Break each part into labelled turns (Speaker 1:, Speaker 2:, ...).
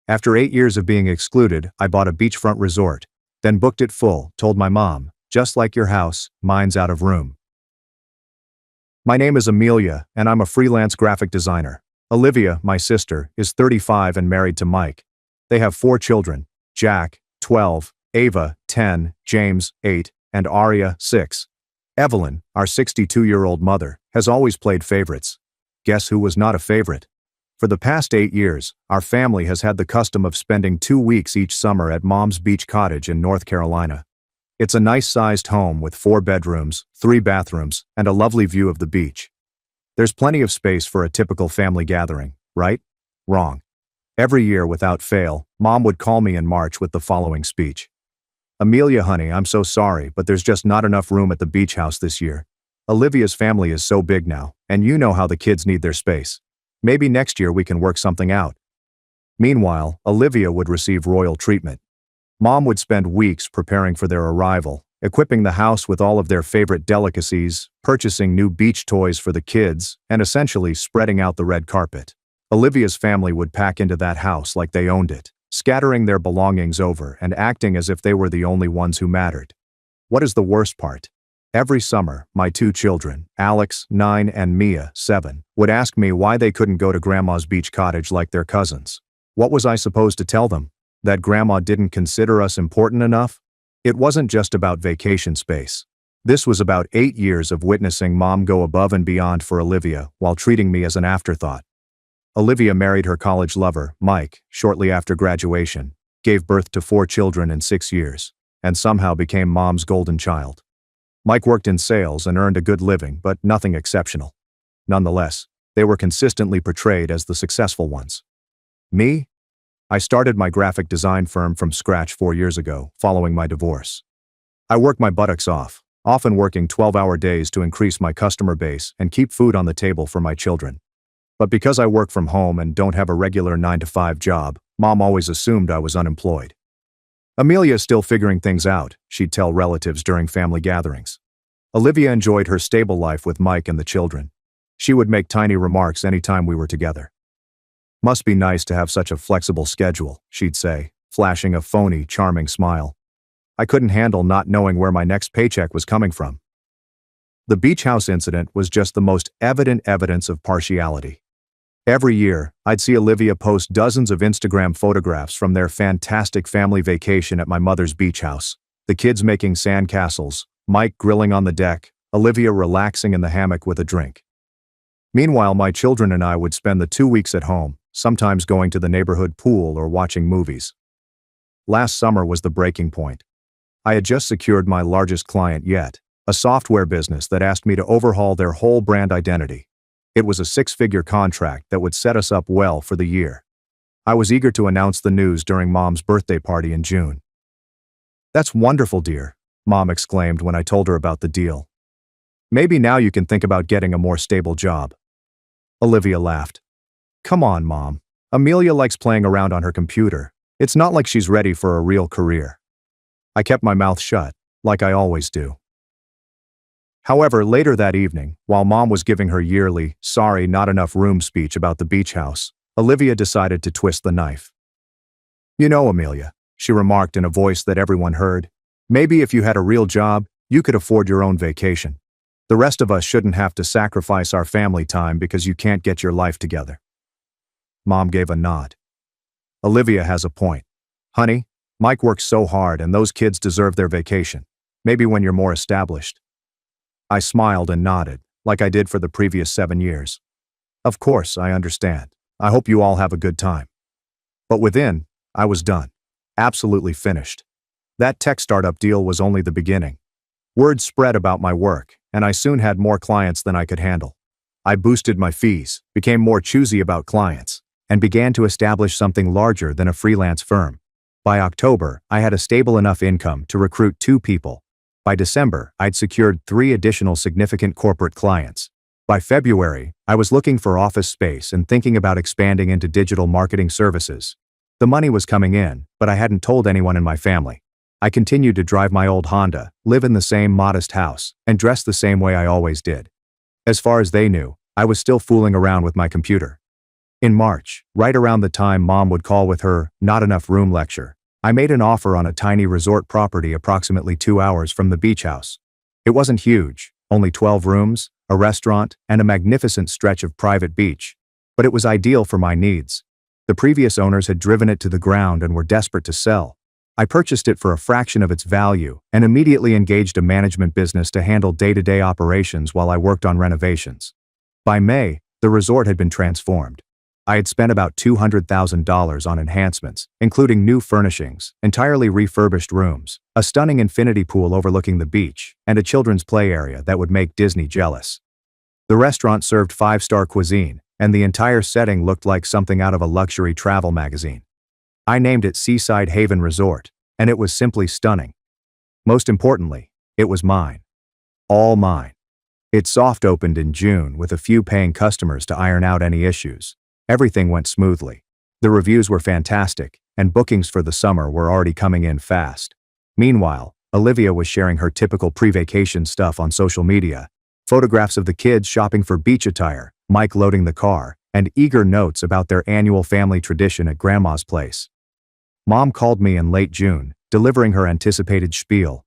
Speaker 1: After 8 years of being excluded, I bought a beachfront resort, then booked it full, told my mom, just like your house, mine's out of room. My name is Amelia, and I'm a freelance graphic designer. Olivia, my sister, is 35 and married to Mike. They have 4 children, Jack, 12, Ava, 10, James, 8, and Aria, 6. Evelyn, our 62-year-old mother, has always played favorites. Guess who was not a favorite? For the past 8 years, our family has had the custom of spending 2 weeks each summer at Mom's beach cottage in North Carolina. It's a nice-sized home with 4 bedrooms, 3 bathrooms, and a lovely view of the beach. There's plenty of space for a typical family gathering, right? Wrong. Every year, without fail, Mom would call me in March with the following speech. Amelia, honey, I'm so sorry, but there's just not enough room at the beach house this year. Olivia's family is so big now, and you know how the kids need their space. Maybe next year we can work something out. Meanwhile, Olivia would receive royal treatment. Mom would spend weeks preparing for their arrival, equipping the house with all of their favorite delicacies, purchasing new beach toys for the kids, and essentially spreading out the red carpet. Olivia's family would pack into that house like they owned it, scattering their belongings over and acting as if they were the only ones who mattered. What is the worst part? Every summer, my 2 children, Alex, 9, and Mia, 7, would ask me why they couldn't go to Grandma's beach cottage like their cousins. What was I supposed to tell them? That Grandma didn't consider us important enough? It wasn't just about vacation space. This was about 8 years of witnessing Mom go above and beyond for Olivia while treating me as an afterthought. Olivia married her college lover, Mike, shortly after graduation, gave birth to 4 children in 6 years, and somehow became Mom's golden child. Mike worked in sales and earned a good living, but nothing exceptional. Nonetheless, they were consistently portrayed as the successful ones. Me? I started my graphic design firm from scratch 4 years ago, following my divorce. I worked my buttocks off, often working 12-hour days to increase my customer base and keep food on the table for my children. But because I work from home and don't have a regular 9-to-5 job, Mom always assumed I was unemployed. Amelia is still figuring things out, she'd tell relatives during family gatherings. Olivia enjoyed her stable life with Mike and the children. She would make tiny remarks anytime we were together. Must be nice to have such a flexible schedule, she'd say, flashing a phony, charming smile. I couldn't handle not knowing where my next paycheck was coming from. The beach house incident was just the most evident evidence of partiality. Every year, I'd see Olivia post dozens of Instagram photographs from their fantastic family vacation at my mother's beach house. The kids making sandcastles, Mike grilling on the deck, Olivia relaxing in the hammock with a drink. Meanwhile, my children and I would spend the 2 weeks at home, sometimes going to the neighborhood pool or watching movies. Last summer was the breaking point. I had just secured my largest client yet, a software business that asked me to overhaul their whole brand identity. It was a 6-figure contract that would set us up well for the year. I was eager to announce the news during Mom's birthday party in June. "That's wonderful, dear," Mom exclaimed when I told her about the deal. "Maybe now you can think about getting a more stable job." Olivia laughed. "Come on, Mom. Amelia likes playing around on her computer. It's not like she's ready for a real career." I kept my mouth shut, like I always do. However, later that evening, while Mom was giving her yearly, sorry, not enough room speech about the beach house, Olivia decided to twist the knife. "You know, Amelia," she remarked in a voice that everyone heard, "maybe if you had a real job, you could afford your own vacation. The rest of us shouldn't have to sacrifice our family time because you can't get your life together." Mom gave a nod. "Olivia has a point. Honey, Mike works so hard and those kids deserve their vacation. Maybe when you're more established." I smiled and nodded, like I did for the previous 7 years. "Of course, I understand. I hope you all have a good time." But within, I was done. Absolutely finished. That tech startup deal was only the beginning. Word spread about my work, and I soon had more clients than I could handle. I boosted my fees, became more choosy about clients, and began to establish something larger than a freelance firm. By October, I had a stable enough income to recruit 2 people. By December, I'd secured 3 additional significant corporate clients. By February, I was looking for office space and thinking about expanding into digital marketing services. The money was coming in, but I hadn't told anyone in my family. I continued to drive my old Honda, live in the same modest house, and dress the same way I always did. As far as they knew, I was still fooling around with my computer. In March, right around the time Mom would call with her "not enough room" lecture, I made an offer on a tiny resort property approximately 2 hours from the beach house. It wasn't huge, only 12 rooms, a restaurant, and a magnificent stretch of private beach. But it was ideal for my needs. The previous owners had driven it to the ground and were desperate to sell. I purchased it for a fraction of its value and immediately engaged a management business to handle day-to-day operations while I worked on renovations. By May, the resort had been transformed. I had spent about $200,000 on enhancements, including new furnishings, entirely refurbished rooms, a stunning infinity pool overlooking the beach, and a children's play area that would make Disney jealous. The restaurant served 5-star cuisine, and the entire setting looked like something out of a luxury travel magazine. I named it Seaside Haven Resort, and it was simply stunning. Most importantly, it was mine. All mine. It soft opened in June with a few paying customers to iron out any issues. Everything went smoothly. The reviews were fantastic, and bookings for the summer were already coming in fast. Meanwhile, Olivia was sharing her typical pre-vacation stuff on social media. Photographs of the kids shopping for beach attire, Mike loading the car, and eager notes about their annual family tradition at Grandma's place. Mom called me in late June, delivering her anticipated spiel.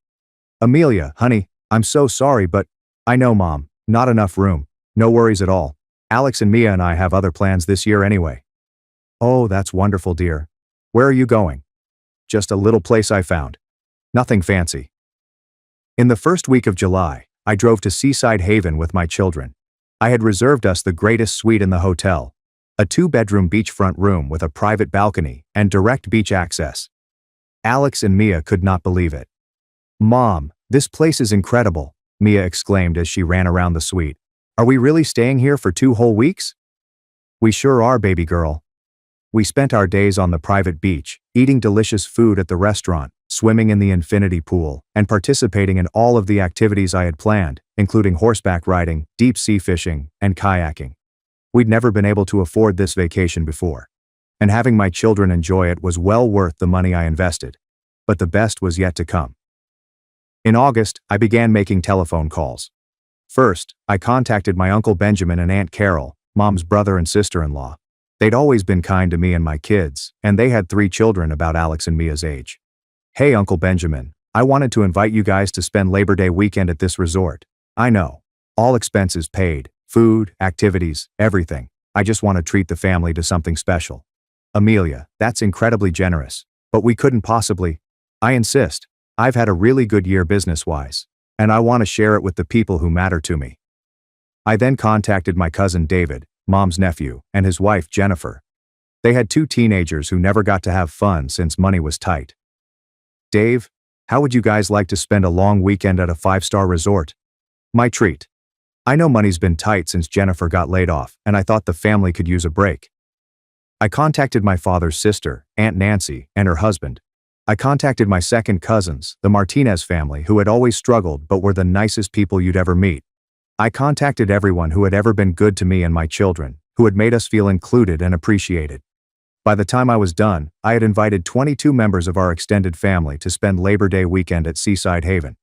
Speaker 1: "Amelia, honey, I'm so sorry, but I know, Mom, not enough room. No worries at all. Alex and Mia and I have other plans this year anyway." "Oh, that's wonderful, dear. Where are you going?" "Just a little place I found. Nothing fancy." In the first week of July, I drove to Seaside Haven with my children. I had reserved us the greatest suite in the hotel, a 2-bedroom beachfront room with a private balcony and direct beach access. Alex and Mia could not believe it. "Mom, this place is incredible," Mia exclaimed as she ran around the suite. "Are we really staying here for 2 whole weeks?" "We sure are, baby girl." We spent our days on the private beach, eating delicious food at the restaurant, swimming in the infinity pool, and participating in all of the activities I had planned, including horseback riding, deep sea fishing, and kayaking. We'd never been able to afford this vacation before, and having my children enjoy it was well worth the money I invested. But the best was yet to come. In August, I began making telephone calls. First, I contacted my Uncle Benjamin and Aunt Carol, Mom's brother and sister-in-law. They'd always been kind to me and my kids, and they had 3 children about Alex and Mia's age. "Hey, Uncle Benjamin, I wanted to invite you guys to spend Labor Day weekend at this resort. I know. All expenses paid, food, activities, everything. I just want to treat the family to something special." "Amelia, that's incredibly generous, but we couldn't possibly." "I insist. I've had a really good year business-wise, and I want to share it with the people who matter to me." I then contacted my cousin David, Mom's nephew, and his wife Jennifer. They had 2 teenagers who never got to have fun since money was tight. "Dave, how would you guys like to spend a long weekend at a 5-star resort?" "My treat. I know money's been tight since Jennifer got laid off, and I thought the family could use a break." I contacted my father's sister, Aunt Nancy, and her husband. I contacted my second cousins, the Martinez family, who had always struggled but were the nicest people you'd ever meet. I contacted everyone who had ever been good to me and my children, who had made us feel included and appreciated. By the time I was done, I had invited 22 members of our extended family to spend Labor Day weekend at Seaside Haven.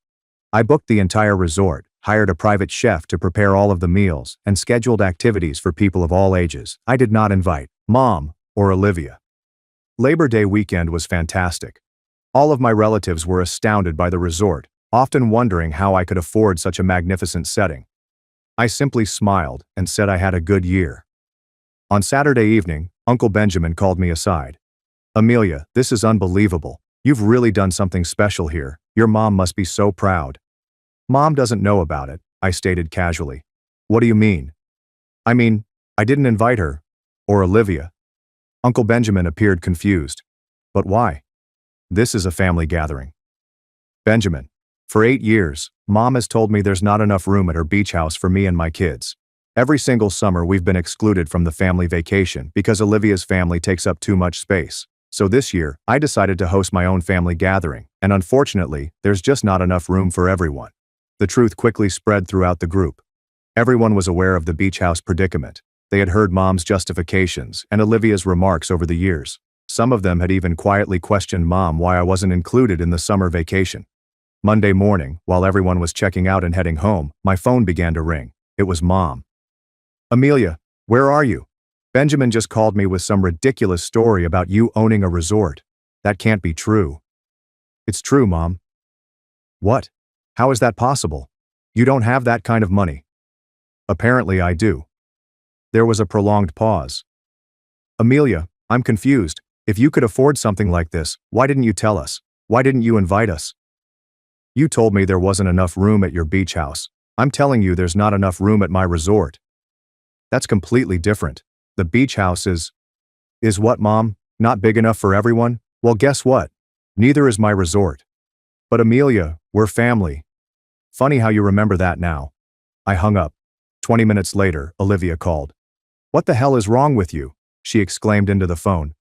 Speaker 1: I booked the entire resort, hired a private chef to prepare all of the meals, and scheduled activities for people of all ages. I did not invite Mom or Olivia. Labor Day weekend was fantastic. All of my relatives were astounded by the resort, often wondering how I could afford such a magnificent setting. I simply smiled and said I had a good year. On Saturday evening, Uncle Benjamin called me aside. "Amelia, this is unbelievable. You've really done something special here. Your mom must be so proud." "Mom doesn't know about it," I stated casually. "What do you mean?" "I mean, I didn't invite her. Or Olivia." Uncle Benjamin appeared confused. "But why? This is a family gathering." "Benjamin, for 8 years, Mom has told me there's not enough room at her beach house for me and my kids. Every single summer we've been excluded from the family vacation because Olivia's family takes up too much space. So this year, I decided to host my own family gathering, and unfortunately, there's just not enough room for everyone." The truth quickly spread throughout the group. Everyone was aware of the beach house predicament. They had heard Mom's justifications and Olivia's remarks over the years. Some of them had even quietly questioned Mom why I wasn't included in the summer vacation. Monday morning, while everyone was checking out and heading home, my phone began to ring. It was Mom. "Amelia, where are you?" Benjamin just called me with some ridiculous story about you owning a resort. That can't be true. It's true, Mom. What? How is that possible? You don't have that kind of money. Apparently I do. There was a prolonged pause. Amelia, I'm confused. If you could afford something like this, why didn't you tell us? Why didn't you invite us? You told me there wasn't enough room at your beach house. I'm telling you there's not enough room at my resort. That's completely different. The beach house is what, Mom? Not big enough for everyone? Well, guess what? Neither is my resort. But Amelia, we're family. Funny how you remember that now. I hung up. 20 minutes later, Olivia called. What the hell is wrong with you? She exclaimed into the phone.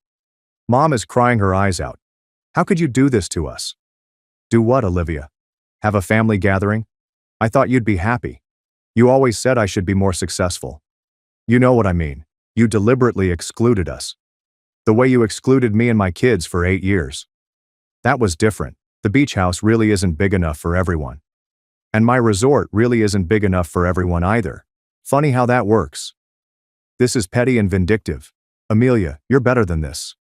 Speaker 1: Mom is crying her eyes out. How could you do this to us? Do what, Olivia? Have a family gathering? I thought you'd be happy. You always said I should be more successful. You know what I mean. You deliberately excluded us. The way you excluded me and my kids for 8 years. That was different. The beach house really isn't big enough for everyone. And my resort really isn't big enough for everyone either. Funny how that works. This is petty and vindictive. Amelia, you're better than this.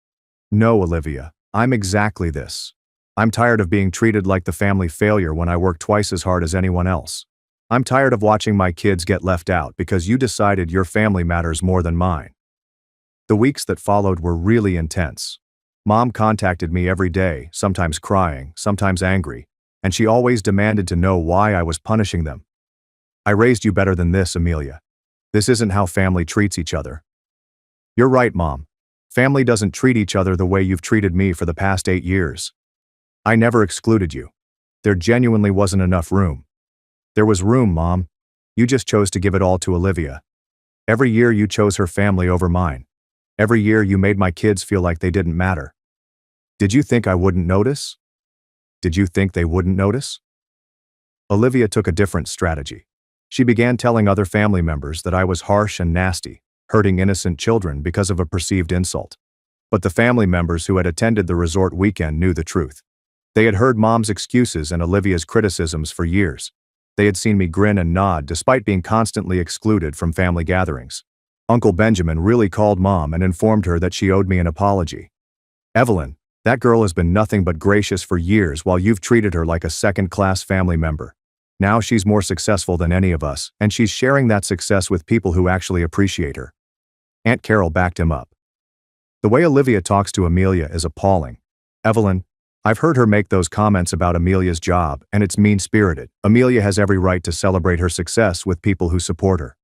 Speaker 1: No, Olivia, I'm exactly this. I'm tired of being treated like the family failure when I work twice as hard as anyone else. I'm tired of watching my kids get left out because you decided your family matters more than mine. The weeks that followed were really intense. Mom contacted me every day, sometimes crying, sometimes angry, and she always demanded to know why I was punishing them. I raised you better than this, Amelia. This isn't how family treats each other. You're right, Mom. Family doesn't treat each other the way you've treated me for the past 8 years. I never excluded you. There genuinely wasn't enough room. There was room, Mom. You just chose to give it all to Olivia. Every year you chose her family over mine. Every year you made my kids feel like they didn't matter. Did you think I wouldn't notice? Did you think they wouldn't notice? Olivia took a different strategy. She began telling other family members that I was harsh and nasty, hurting innocent children because of a perceived insult. But the family members who had attended the resort weekend knew the truth. They had heard Mom's excuses and Olivia's criticisms for years. They had seen me grin and nod despite being constantly excluded from family gatherings. Uncle Benjamin really called Mom and informed her that she owed me an apology. Evelyn, that girl has been nothing but gracious for years while you've treated her like a second-class family member. Now she's more successful than any of us, and she's sharing that success with people who actually appreciate her. Aunt Carol backed him up. The way Olivia talks to Amelia is appalling. Evelyn, I've heard her make those comments about Amelia's job, and it's mean-spirited. Amelia has every right to celebrate her success with people who support her.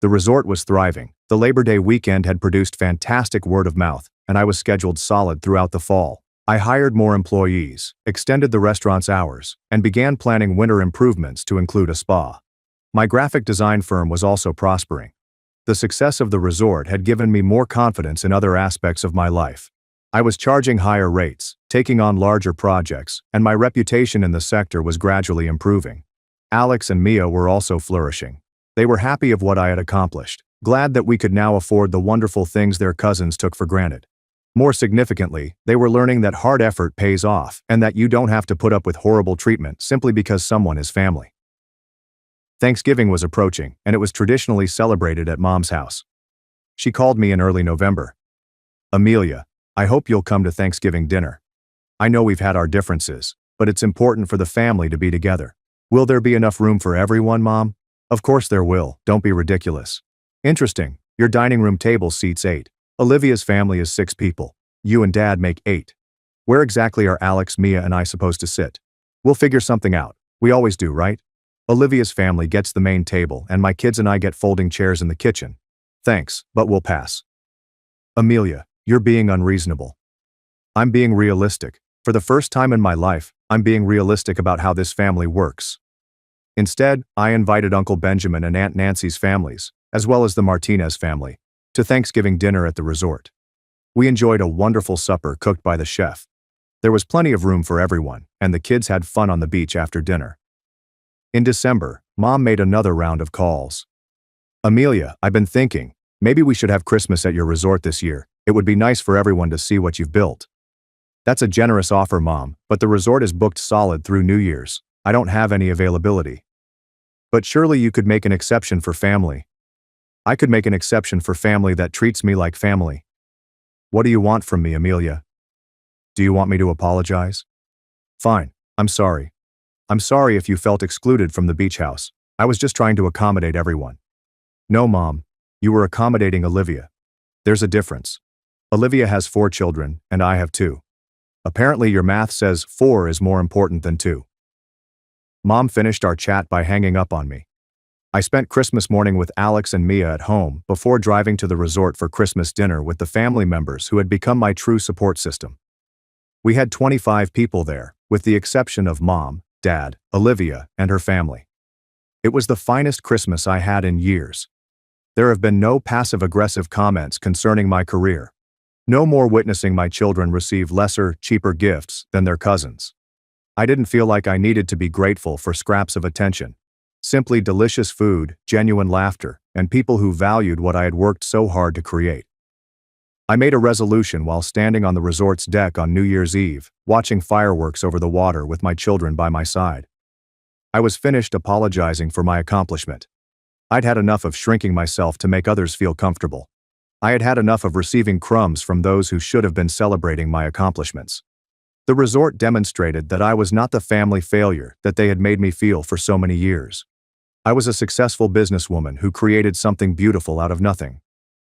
Speaker 1: The resort was thriving. The Labor Day weekend had produced fantastic word of mouth, and I was scheduled solid throughout the fall. I hired more employees, extended the restaurant's hours, and began planning winter improvements to include a spa. My graphic design firm was also prospering. The success of the resort had given me more confidence in other aspects of my life. I was charging higher rates, taking on larger projects, and my reputation in the sector was gradually improving. Alex and Mia were also flourishing. They were happy of what I had accomplished, glad that we could now afford the wonderful things their cousins took for granted. More significantly, they were learning that hard effort pays off and that you don't have to put up with horrible treatment simply because someone is family. Thanksgiving was approaching, and it was traditionally celebrated at Mom's house. She called me in early November. Amelia, I hope you'll come to Thanksgiving dinner. I know we've had our differences, but it's important for the family to be together. Will there be enough room for everyone, Mom? Of course there will, don't be ridiculous. Interesting, your dining room table seats 8. Olivia's family is 6 people. You and Dad make 8. Where exactly are Alex, Mia, and I supposed to sit? We'll figure something out. We always do, right? Olivia's family gets the main table, and my kids and I get folding chairs in the kitchen. Thanks, but we'll pass. Amelia, you're being unreasonable. I'm being realistic. For the first time in my life, I'm being realistic about how this family works. Instead, I invited Uncle Benjamin and Aunt Nancy's families, as well as the Martinez family, to Thanksgiving dinner at the resort. We enjoyed a wonderful supper cooked by the chef. There was plenty of room for everyone, and the kids had fun on the beach after dinner. In December, Mom made another round of calls. Amelia, I've been thinking, maybe we should have Christmas at your resort this year. It would be nice for everyone to see what you've built. That's a generous offer, Mom, but the resort is booked solid through New Year's. I don't have any availability. But surely you could make an exception for family. I could make an exception for family that treats me like family. What do you want from me, Amelia? Do you want me to apologize? Fine, I'm sorry. I'm sorry if you felt excluded from the beach house. I was just trying to accommodate everyone. No, Mom. You were accommodating Olivia. There's a difference. Olivia has 4 children, and I have 2. Apparently your math says 4 is more important than 2. Mom finished our chat by hanging up on me. I spent Christmas morning with Alex and Mia at home before driving to the resort for Christmas dinner with the family members who had become my true support system. We had 25 people there, with the exception of Mom, Dad, Olivia, and her family. It was the finest Christmas I had in years. There have been no passive-aggressive comments concerning my career. No more witnessing my children receive lesser, cheaper gifts than their cousins. I didn't feel like I needed to be grateful for scraps of attention. Simply delicious food, genuine laughter, and people who valued what I had worked so hard to create. I made a resolution while standing on the resort's deck on New Year's Eve, watching fireworks over the water with my children by my side. I was finished apologizing for my accomplishment. I'd had enough of shrinking myself to make others feel comfortable. I had had enough of receiving crumbs from those who should have been celebrating my accomplishments. The resort demonstrated that I was not the family failure that they had made me feel for so many years. I was a successful businesswoman who created something beautiful out of nothing.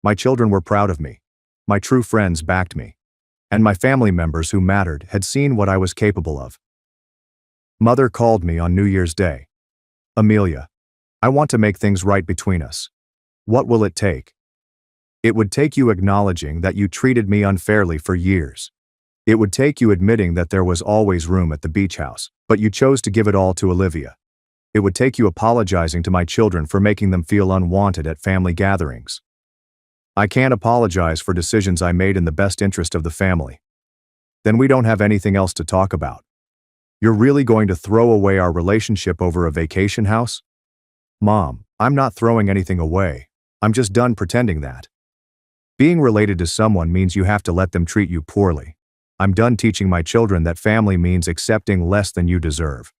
Speaker 1: My children were proud of me. My true friends backed me. And my family members who mattered had seen what I was capable of. Mother called me on New Year's Day. Amelia, I want to make things right between us. What will it take? It would take you acknowledging that you treated me unfairly for years. It would take you admitting that there was always room at the beach house, but you chose to give it all to Olivia. It would take you apologizing to my children for making them feel unwanted at family gatherings. I can't apologize for decisions I made in the best interest of the family. Then we don't have anything else to talk about. You're really going to throw away our relationship over a vacation house? Mom, I'm not throwing anything away. I'm just done pretending that. Being related to someone means you have to let them treat you poorly. I'm done teaching my children that family means accepting less than you deserve.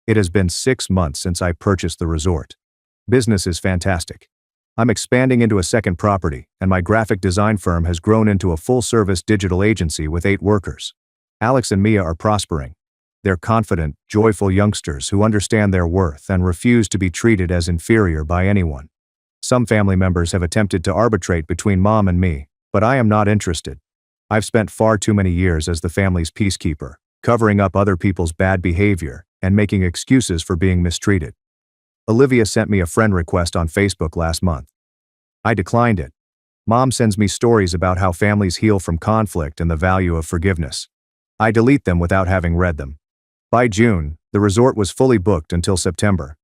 Speaker 1: It has been 6 months since I purchased the resort. Business is fantastic. I'm expanding into a second property, and my graphic design firm has grown into a full-service digital agency with 8 workers. Alex and Mia are prospering. They're confident, joyful youngsters who understand their worth and refuse to be treated as inferior by anyone. Some family members have attempted to arbitrate between Mom and me, but I am not interested. I've spent far too many years as the family's peacekeeper, covering up other people's bad behavior and making excuses for being mistreated. Olivia sent me a friend request on Facebook last month. I declined it. Mom sends me stories about how families heal from conflict and the value of forgiveness. I delete them without having read them. By June, the resort was fully booked until September.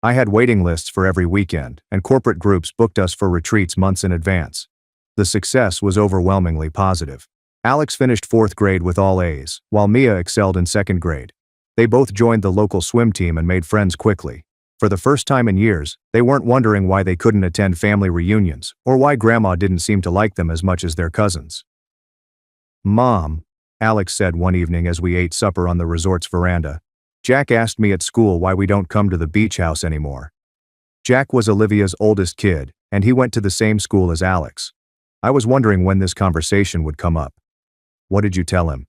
Speaker 1: I had waiting lists for every weekend, and corporate groups booked us for retreats months in advance. The success was overwhelmingly positive. Alex finished 4th grade with all A's, while Mia excelled in 2nd grade. They both joined the local swim team and made friends quickly. For the first time in years, they weren't wondering why they couldn't attend family reunions, or why Grandma didn't seem to like them as much as their cousins. Mom, Alex said one evening as we ate supper on the resort's veranda, Jack asked me at school why we don't come to the beach house anymore. Jack was Olivia's oldest kid, and he went to the same school as Alex. I was wondering when this conversation would come up. What did you tell him?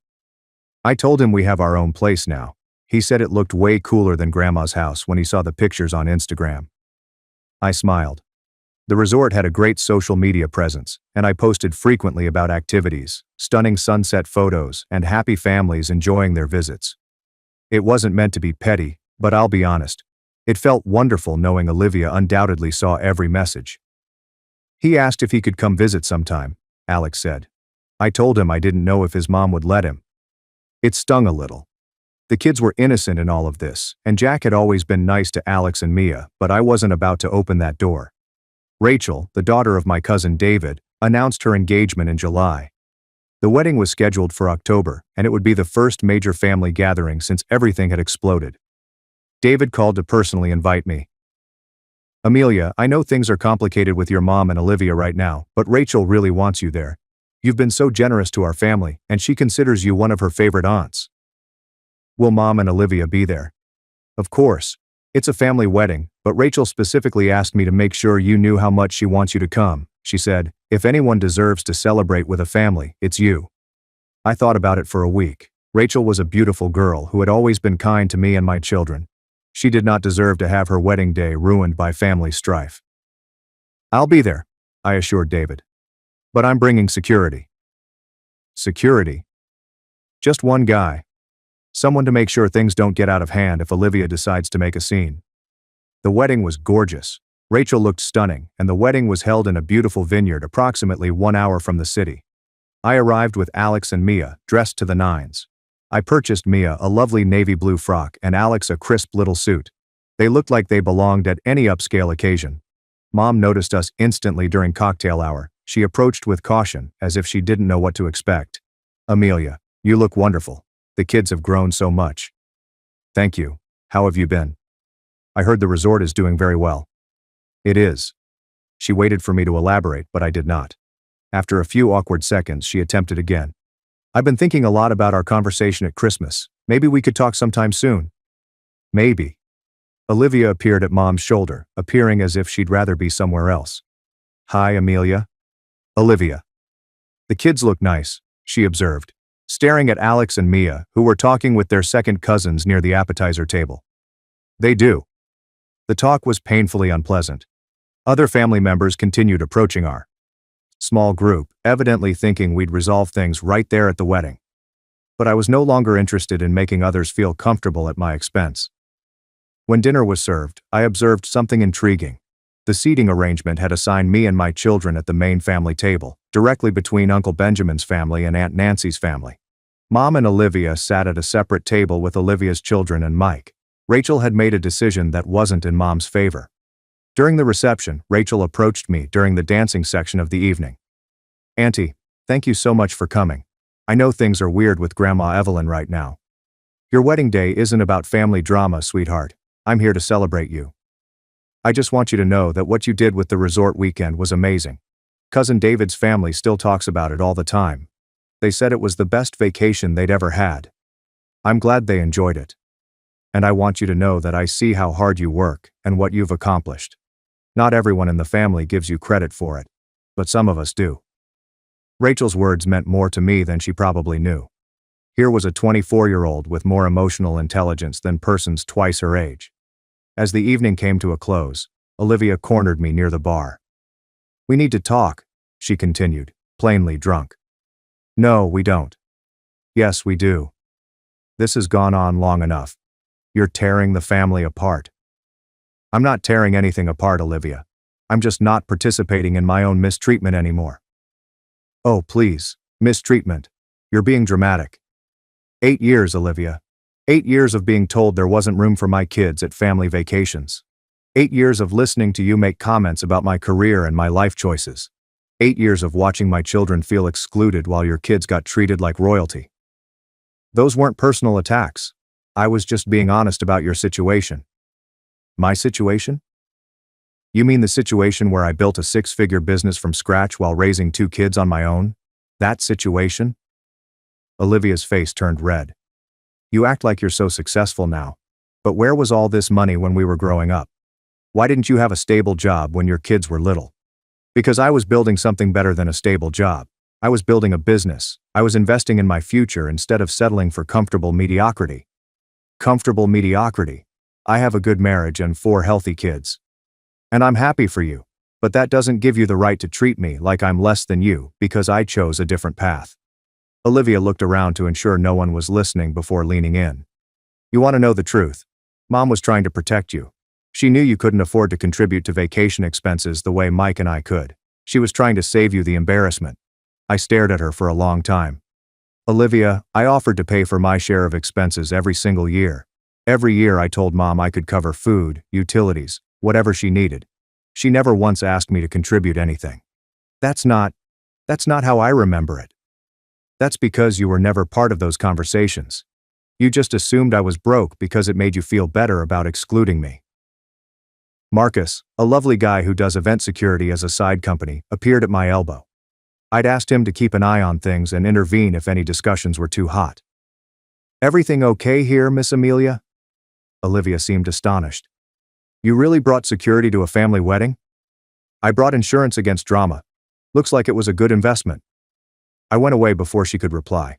Speaker 1: I told him we have our own place now. He said it looked way cooler than Grandma's house when he saw the pictures on Instagram. I smiled. The resort had a great social media presence, and I posted frequently about activities, stunning sunset photos, and happy families enjoying their visits. It wasn't meant to be petty, but I'll be honest. It felt wonderful knowing Olivia undoubtedly saw every message. He asked if he could come visit sometime, Alex said. I told him I didn't know if his mom would let him. It stung a little. The kids were innocent in all of this, and Jack had always been nice to Alex and Mia, but I wasn't about to open that door. Rachel, the daughter of my cousin David, announced her engagement in July. The wedding was scheduled for October, and it would be the first major family gathering since everything had exploded. David called to personally invite me. Amelia, I know things are complicated with your mom and Olivia right now, but Rachel really wants you there. You've been so generous to our family, and she considers you one of her favorite aunts. Will Mom and Olivia be there? Of course. It's a family wedding, But Rachel specifically asked me to make sure you knew how much she wants you to come. She said, if anyone deserves to celebrate with a family, it's you. I thought about it for a week. Rachel was a beautiful girl who had always been kind to me and my children. She did not deserve to have her wedding day ruined by family strife. I'll be there, I assured David. But I'm bringing security. Security? Just one guy. Someone to make sure things don't get out of hand if Olivia decides to make a scene. The wedding was gorgeous. Rachel looked stunning, and the wedding was held in a beautiful vineyard approximately 1 hour from the city. I arrived with Alex and Mia, dressed to the nines. I purchased Mia a lovely navy blue frock and Alex a crisp little suit. They looked like they belonged at any upscale occasion. Mom noticed us instantly during cocktail hour. She approached with caution, as if she didn't know what to expect. Amelia, you look wonderful. The kids have grown so much. Thank you. How have you been? I heard the resort is doing very well. It is. She waited for me to elaborate, but I did not. After a few awkward seconds, she attempted again. I've been thinking a lot about our conversation at Christmas. Maybe we could talk sometime soon. Maybe. Olivia appeared at Mom's shoulder, appearing as if she'd rather be somewhere else. Hi, Amelia. Olivia. The kids look nice, she observed, staring at Alex and Mia, who were talking with their second cousins near the appetizer table. They do. The talk was painfully unpleasant. Other family members continued approaching our small group, evidently thinking we'd resolve things right there at the wedding. But I was no longer interested in making others feel comfortable at my expense. When dinner was served, I observed something intriguing. The seating arrangement had assigned me and my children at the main family table, directly between Uncle Benjamin's family and Aunt Nancy's family. Mom and Olivia sat at a separate table with Olivia's children and Mike. Rachel had made a decision that wasn't in Mom's favor. During the reception, Rachel approached me during the dancing section of the evening. Auntie, thank you so much for coming. I know things are weird with Grandma Evelyn right now. Your wedding day isn't about family drama, sweetheart. I'm here to celebrate you. I just want you to know that what you did with the resort weekend was amazing. Cousin David's family still talks about it all the time. They said it was the best vacation they'd ever had. I'm glad they enjoyed it. And I want you to know that I see how hard you work and what you've accomplished. Not everyone in the family gives you credit for it, but some of us do. Rachel's words meant more to me than she probably knew. Here was a 24-year-old with more emotional intelligence than persons twice her age. As the evening came to a close, Olivia cornered me near the bar. We need to talk, she continued, plainly drunk. No, we don't. Yes, we do. This has gone on long enough. You're tearing the family apart. I'm not tearing anything apart, Olivia. I'm just not participating in my own mistreatment anymore. Oh, please, mistreatment. You're being dramatic. 8 years, Olivia. 8 years of being told there wasn't room for my kids at family vacations. 8 years of listening to you make comments about my career and my life choices. 8 years of watching my children feel excluded while your kids got treated like royalty. Those weren't personal attacks. I was just being honest about your situation. My situation? You mean the situation where I built a 6-figure business from scratch while raising 2 kids on my own? That situation? Olivia's face turned red. You act like you're so successful now. But where was all this money when we were growing up? Why didn't you have a stable job when your kids were little? Because I was building something better than a stable job. I was building a business. I was investing in my future instead of settling for comfortable mediocrity. Comfortable mediocrity. I have a good marriage and 4 healthy kids. And I'm happy for you, but that doesn't give you the right to treat me like I'm less than you because I chose a different path. Olivia looked around to ensure no one was listening before leaning in. You want to know the truth? Mom was trying to protect you. She knew you couldn't afford to contribute to vacation expenses the way Mike and I could. She was trying to save you the embarrassment. I stared at her for a long time. Olivia, I offered to pay for my share of expenses every single year. Every year I told Mom I could cover food, utilities, whatever she needed. She never once asked me to contribute anything. That's not how I remember it. That's because you were never part of those conversations. You just assumed I was broke because it made you feel better about excluding me. Marcus, a lovely guy who does event security as a side company, appeared at my elbow. I'd asked him to keep an eye on things and intervene if any discussions were too hot. Everything okay here, Miss Amelia? Olivia seemed astonished. You really brought security to a family wedding? I brought insurance against drama. Looks like it was a good investment. I went away before she could reply.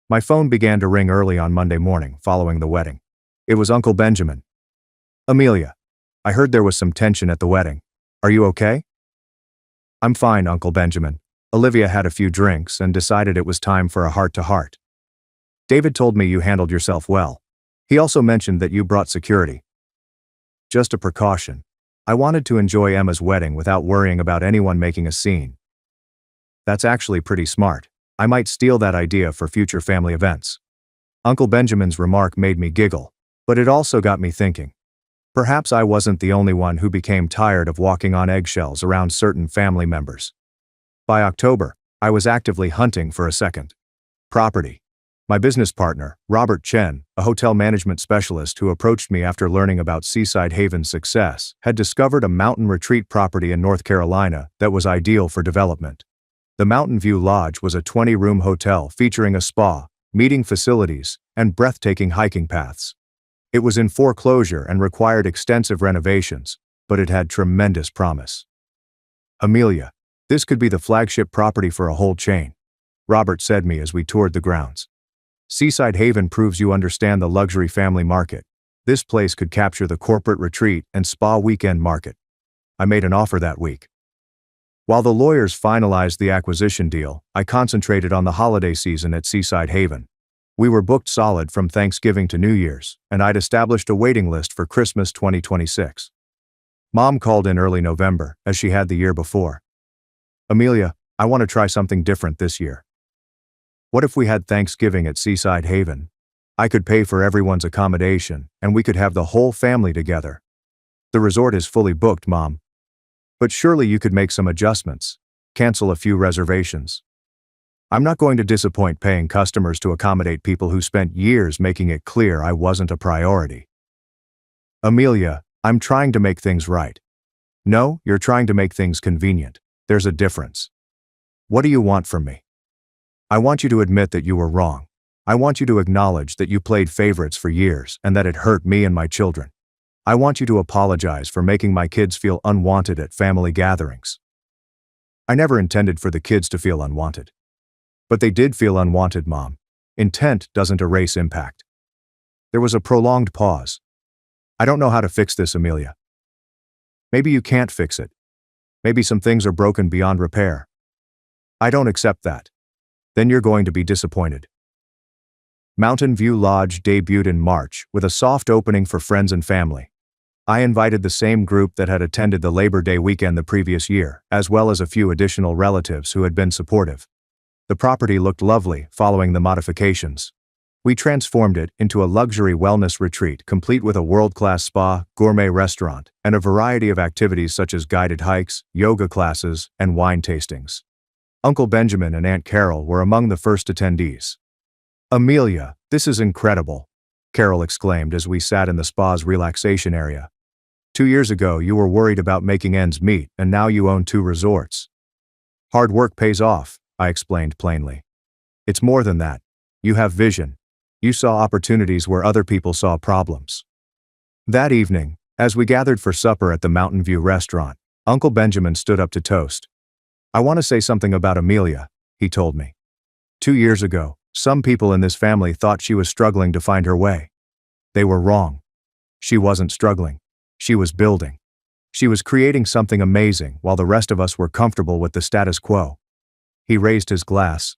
Speaker 1: My phone began to ring early on Monday morning following the wedding. It was Uncle Benjamin. Amelia, I heard there was some tension at the wedding. Are you okay? I'm fine, Uncle Benjamin. Olivia had a few drinks and decided it was time for a heart-to-heart. David told me you handled yourself well. He also mentioned that you brought security. Just a precaution. I wanted to enjoy Emma's wedding without worrying about anyone making a scene. That's actually pretty smart. I might steal that idea for future family events. Uncle Benjamin's remark made me giggle, but it also got me thinking. Perhaps I wasn't the only one who became tired of walking on eggshells around certain family members. By October, I was actively hunting for a second property. My business partner, Robert Chen, a hotel management specialist who approached me after learning about Seaside Haven's success, had discovered a mountain retreat property in North Carolina that was ideal for development. The Mountain View Lodge was a 20-room hotel featuring a spa, meeting facilities, and breathtaking hiking paths. It was in foreclosure and required extensive renovations, but it had tremendous promise. Amelia, this could be the flagship property for a whole chain, Robert said to me as we toured the grounds. Seaside Haven proves you understand the luxury family market. This place could capture the corporate retreat and spa weekend market. I made an offer that week. While the lawyers finalized the acquisition deal, I concentrated on the holiday season at Seaside Haven. We were booked solid from Thanksgiving to New Year's, and I'd established a waiting list for Christmas 2026. Mom called in early November, as she had the year before. Amelia, I want to try something different this year. What if we had Thanksgiving at Seaside Haven? I could pay for everyone's accommodation, and we could have the whole family together. The resort is fully booked, Mom. But surely you could make some adjustments, cancel a few reservations. I'm not going to disappoint paying customers to accommodate people who spent years making it clear I wasn't a priority. Amelia, I'm trying to make things right. No, you're trying to make things convenient. There's a difference. What do you want from me? I want you to admit that you were wrong. I want you to acknowledge that you played favorites for years and that it hurt me and my children. I want you to apologize for making my kids feel unwanted at family gatherings. I never intended for the kids to feel unwanted. But they did feel unwanted, Mom. Intent doesn't erase impact. There was a prolonged pause. I don't know how to fix this, Amelia. Maybe you can't fix it. Maybe some things are broken beyond repair. I don't accept that. Then you're going to be disappointed. Mountain View Lodge debuted in March with a soft opening for friends and family. I invited the same group that had attended the Labor Day weekend the previous year, as well as a few additional relatives who had been supportive. The property looked lovely following the modifications. We transformed it into a luxury wellness retreat complete with a world-class spa, gourmet restaurant, and a variety of activities such as guided hikes, yoga classes, and wine tastings. Uncle Benjamin and Aunt Carol were among the first attendees. Amelia, this is incredible, Carol exclaimed as we sat in the spa's relaxation area. 2 years ago, you were worried about making ends meet, and now you own 2 resorts. Hard work pays off, I explained plainly. It's more than that. You have vision. You saw opportunities where other people saw problems. That evening, as we gathered for supper at the Mountain View restaurant, Uncle Benjamin stood up to toast. I want to say something about Amelia, he told me. 2 years ago, some people in this family thought she was struggling to find her way. They were wrong. She wasn't struggling. She was building. She was creating something amazing while the rest of us were comfortable with the status quo. He raised his glass.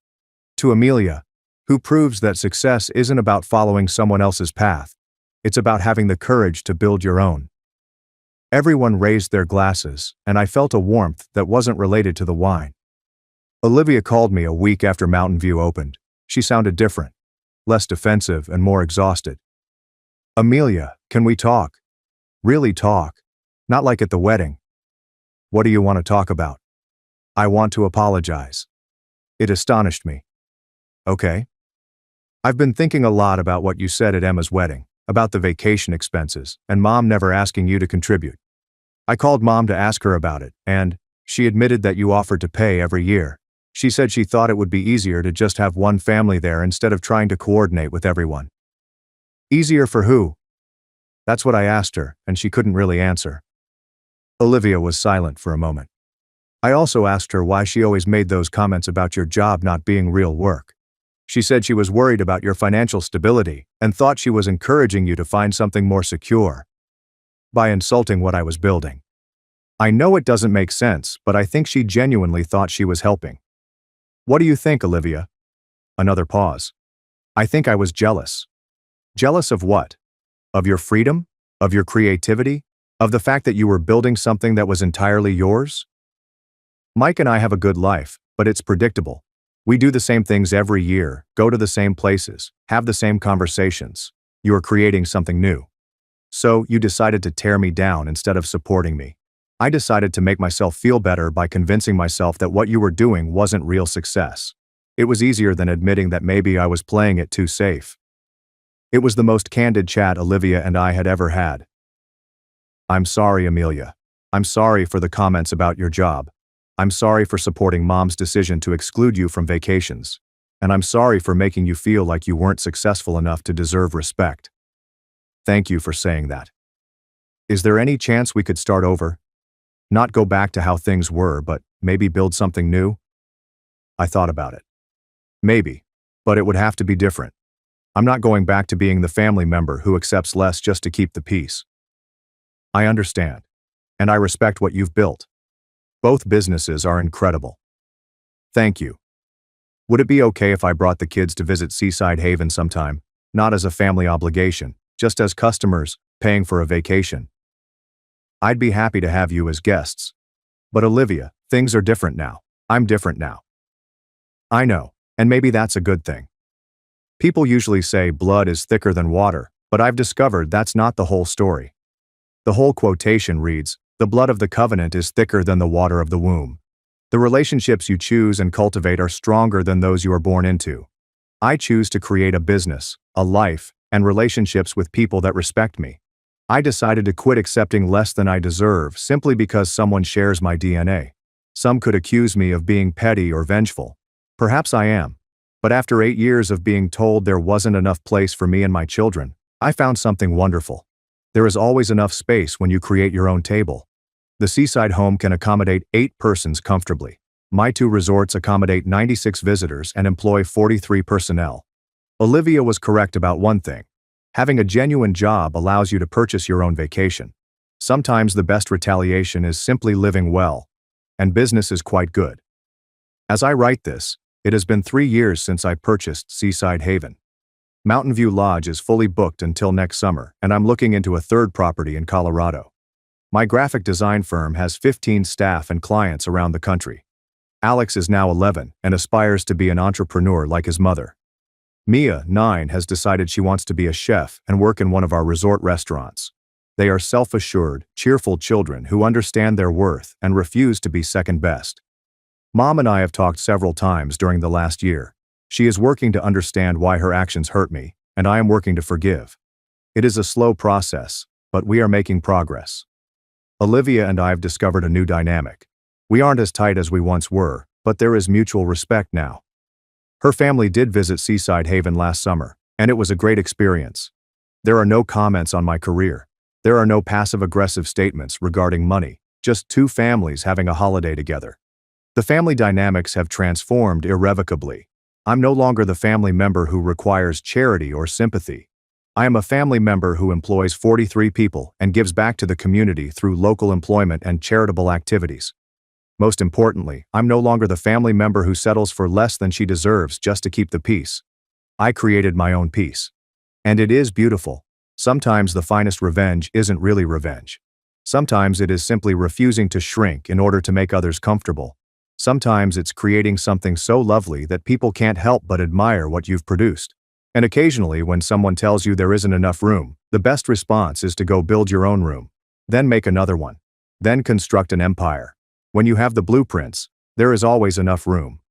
Speaker 1: To Amelia, who proves that success isn't about following someone else's path. It's about having the courage to build your own. Everyone raised their glasses, and I felt a warmth that wasn't related to the wine. Olivia called me a week after Mountain View opened. She sounded different, less defensive and more exhausted. Amelia, can we talk? Really talk. Not like at the wedding. What do you want to talk about? I want to apologize. It astonished me. Okay. I've been thinking a lot about what you said at Emma's wedding, about the vacation expenses, and Mom never asking you to contribute. I called Mom to ask her about it, and she admitted that you offered to pay every year. She said she thought it would be easier to just have one family there instead of trying to coordinate with everyone. Easier for who? That's what I asked her, and she couldn't really answer. Olivia was silent for a moment. I also asked her why she always made those comments about your job not being real work. She said she was worried about your financial stability and thought she was encouraging you to find something more secure by insulting what I was building. I know it doesn't make sense, but I think she genuinely thought she was helping. What do you think, Olivia? Another pause. I think I was jealous. Jealous of what? Of your freedom? Of your creativity? Of the fact that you were building something that was entirely yours? Mike and I have a good life, but it's predictable. We do the same things every year, go to the same places, have the same conversations. You are creating something new. So, you decided to tear me down instead of supporting me. I decided to make myself feel better by convincing myself that what you were doing wasn't real success. It was easier than admitting that maybe I was playing it too safe. It was the most candid chat Olivia and I had ever had. I'm sorry, Amelia. I'm sorry for the comments about your job. I'm sorry for supporting Mom's decision to exclude you from vacations. And I'm sorry for making you feel like you weren't successful enough to deserve respect. Thank you for saying that. Is there any chance we could start over? Not go back to how things were, but maybe build something new? I thought about it. Maybe, but it would have to be different. I'm not going back to being the family member who accepts less just to keep the peace. I understand, and I respect what you've built. Both businesses are incredible. Thank you. Would it be okay if I brought the kids to visit Seaside Haven sometime, not as a family obligation, just as customers, paying for a vacation? I'd be happy to have you as guests. But Olivia, things are different now. I'm different now. I know, and maybe that's a good thing. People usually say blood is thicker than water, but I've discovered that's not the whole story. The whole quotation reads, "The blood of the covenant is thicker than the water of the womb." The relationships you choose and cultivate are stronger than those you are born into. I choose to create a business, a life, and relationships with people that respect me. I decided to quit accepting less than I deserve simply because someone shares my DNA. Some could accuse me of being petty or vengeful. Perhaps I am. But after 8 years of being told there wasn't enough place for me and my children, I found something wonderful. There is always enough space when you create your own table. The seaside home can accommodate 8 persons comfortably. My 2 resorts accommodate 96 visitors and employ 43 personnel. Olivia was correct about one thing. Having a genuine job allows you to purchase your own vacation. Sometimes the best retaliation is simply living well. And business is quite good. As I write this, it has been 3 years since I purchased Seaside Haven. Mountain View Lodge is fully booked until next summer, and I'm looking into a third property in Colorado. My graphic design firm has 15 staff and clients around the country. Alex is now 11 and aspires to be an entrepreneur like his mother. Mia, 9, has decided she wants to be a chef and work in one of our resort restaurants. They are self-assured, cheerful children who understand their worth and refuse to be second best. Mom and I have talked several times during the last year. She is working to understand why her actions hurt me, and I am working to forgive. It is a slow process, but we are making progress. Olivia and I have discovered a new dynamic. We aren't as tight as we once were, but there is mutual respect now. Her family did visit Seaside Haven last summer, and it was a great experience. There are no comments on my career. There are no passive-aggressive statements regarding money, just 2 families having a holiday together. The family dynamics have transformed irrevocably. I'm no longer the family member who requires charity or sympathy. I am a family member who employs 43 people and gives back to the community through local employment and charitable activities. Most importantly, I'm no longer the family member who settles for less than she deserves just to keep the peace. I created my own peace. And it is beautiful. Sometimes the finest revenge isn't really revenge. Sometimes it is simply refusing to shrink in order to make others comfortable. Sometimes it's creating something so lovely that people can't help but admire what you've produced. And occasionally, when someone tells you there isn't enough room, the best response is to go build your own room. Then make another one. Then construct an empire. When you have the blueprints, there is always enough room.